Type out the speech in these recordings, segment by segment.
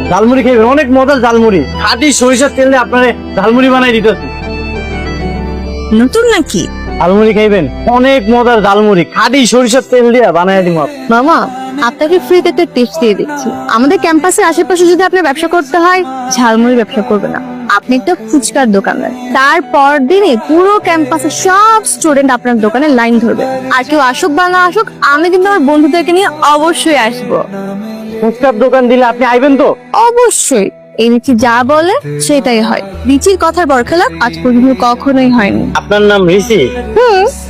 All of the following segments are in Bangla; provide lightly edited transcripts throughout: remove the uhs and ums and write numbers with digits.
ঝালমুড়ি খাইবেন, অনেক মজার ঝালমুড়ি, খাঁটি সরিষার তেল দিয়ে আপনারে ঝালমুড়ি বানাই দিতেছি। নতুন নাকি? ঝালমুড়ি খাইবেন, অনেক মজার ঝালমুড়ি, খাঁটি সরিষার তেল দিয়ে বানাই দিব। মামা, আপনাকে ফ্রিতে একটা টিপস দিয়ে দিচ্ছি। আমাদের ক্যাম্পাসের আশেপাশে যদি আপনার ব্যবসা করতে হয়, ঝালমুড়ি ব্যবসা করবে না, আপনি একটা ফুচকার দোকানদার। তারপর দিনে পুরো ক্যাম্পাসের সব স্টুডেন্ট আপনার দোকানে লাইন ধরবে। আর কেউ আসুক বা না আসুক, আমি কিন্তু আমার বন্ধুদেরকে নিয়ে অবশ্যই আসবো। ফুচকার দোকান দিলে আপনি আইবেন তো? অবশ্যই। এই রিচি যা বলে সেটাই হয়। রিচির কথার বরখেলাপ আজ পর্যন্ত কখনোই হয়নি। আপনার নাম ঋষি?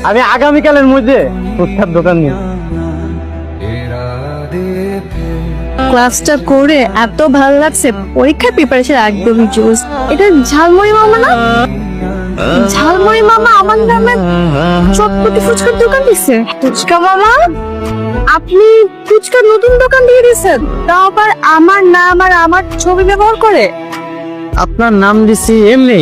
আমি আগামীকালের মধ্যে ফুচকার দোকান নিব। ক্লাসটা করে এত ভালো লাগছে, পরীক্ষার প্রিপারেশন একদমই জোস। এটা ঝালমুড়ি মামা না? ঝালমুড়ি মামা আমার নামে চটপটি ফুচকার দোকান দিছে। ফুচকা মামা, আপনি ফুচকার নতুন দোকান দিয়ে দিয়েছেন, তাও আবার আমার নাম আর আমার ছবি ব্যবহার করে। আপনার নাম দিছি এমনি,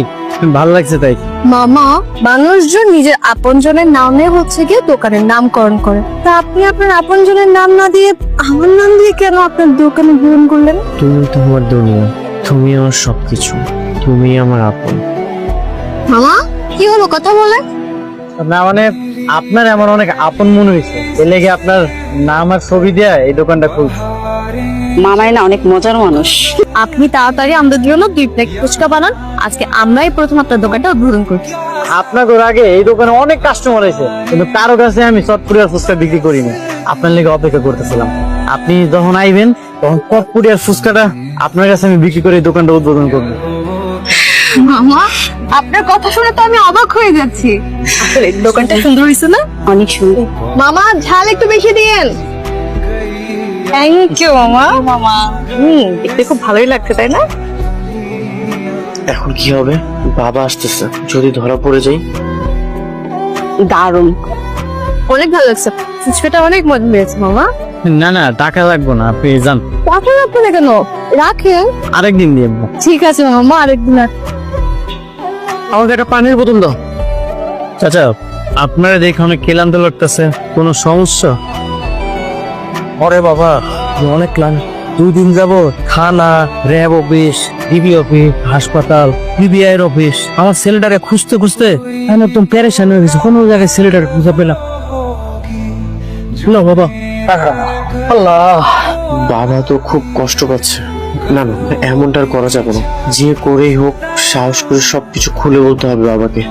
ভালো লাগছে তাই। মামা, মানুষজন নিজের আপনজনের নামে হচ্ছে গিয়ে দোকানের নামকরণ করে, তা আপনি আপনার আপনজনের নাম না দিয়ে আমার নাম দিয়ে কেন আপনার দোকানে গ্রহণ করলেন? তুমি তো আমার দুনিয়া, তুমি আমার সবকিছু, তুমি আমার আপন। মামা, কি হলো, কথা বলে? না মানে আপনার এমন অনেক আপন মনে হয়েছে, এর লেগে আপনার নাম আর ছবি দেয়া এই দোকানটা খুলছে। মামাই না অনেক মজার মানুষ। আপনি তাড়াতাড়ি আমাদের জন্য 2 প্লেট ফুচকা বানান, আজকে আমরাই প্রথম আপনার দোকানটা উদ্বোধন করছি। আপনার ঘর আগে এই দোকানে অনেক কাস্টমার আছে, কিন্তু কারো কাছে আমি চটপুরিয়ার ফুচকা বিক্রি করিনি। আপনার লেগে অপেক্ষা করতেছিলাম, আপনি যখন আইবেন তখন চটপুরিয়ার ফুচকাটা আপনার কাছে আমি বিক্রি করে এই দোকানটা উদ্বোধন করবো। মামা, আপনার কথা শুনে তো আমি অবাক হয়ে যাচ্ছি। আসলে দোকানটা সুন্দর হয়েছে না? অনেক সুন্দর। মামা, ঝাল একটু বেশি দিয়েন। থ্যাংক ইউ মামা। মামা দেখতে খুব ভালোই লাগছে, তাই না? এখন কি হবে? বাবা আসতেছে, যদি ধরা পড়ে যাই। দারুণ। অনেক ভালো লাগছে, ফুচকাটা অনেক মজা হয়েছে মামা। না না, টাকা লাগবে না, আপনি যান। টাকা রাখবো না কেন, রাখেন। আরেকদিন দিয়ে ঠিক আছে মামা, আরেকদিন আমাকে একটা পানির বোতল দাও। চাচা, আপনারা দেখে অনেক ক্লান্ত লাগতেছে, কোনো সমস্যা? আরে বাবা, অনেক ক্লান্ত। 2 দিন যাব থানা, র্যাব অফিস, ডিবি অফিস, হাসপাতাল, পিবিআই অফিস, আমার ছেলেটাকে খুঁজতে খুঁজতে আমি একদম প্যারেশান হয়ে গেছি, কোনো জায়গায় ছেলেটাকে খুঁজে পেলাম না। বাবা, আল্লাহ, বাবা তো খুব কষ্ট পাচ্ছে। না না, এমনটা আর করা যাবে না, যে করেই হোক সাহস করে সবকিছু খুলে বলতে হবে বাবাকে।